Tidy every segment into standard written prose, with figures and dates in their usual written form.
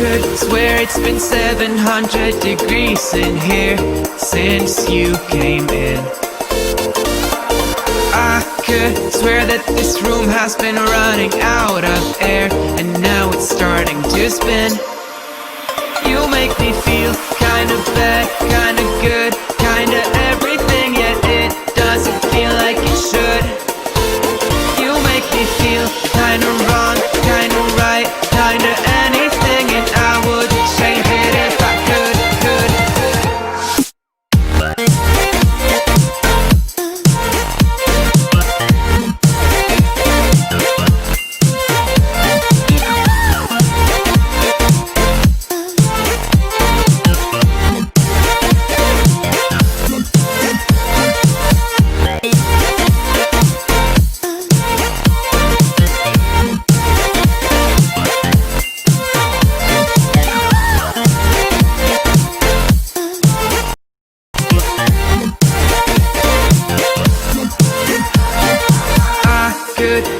could swear it's been 700 degrees in here since you came in. I could swear that this room has been running out of air, and now it's starting to spin. You make me feel kinda bad, kinda good, kinda everything, yet it doesn't feel like it should. You make me feel kinda wrong, kinda right, kinda anything, and I would change it if I could.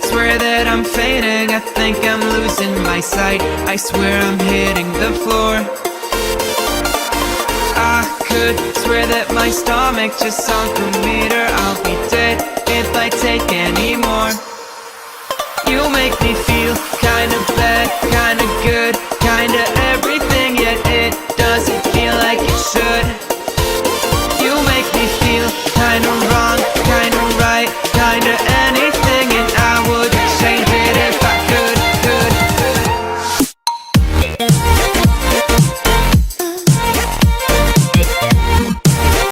Swear that I'm fainting, I think I'm losing my sight, I swear I'm hitting the floor. I could swear that my stomach just sunk a meter, I'll be dead if I take any more. You make me feel kinda bad, kinda good,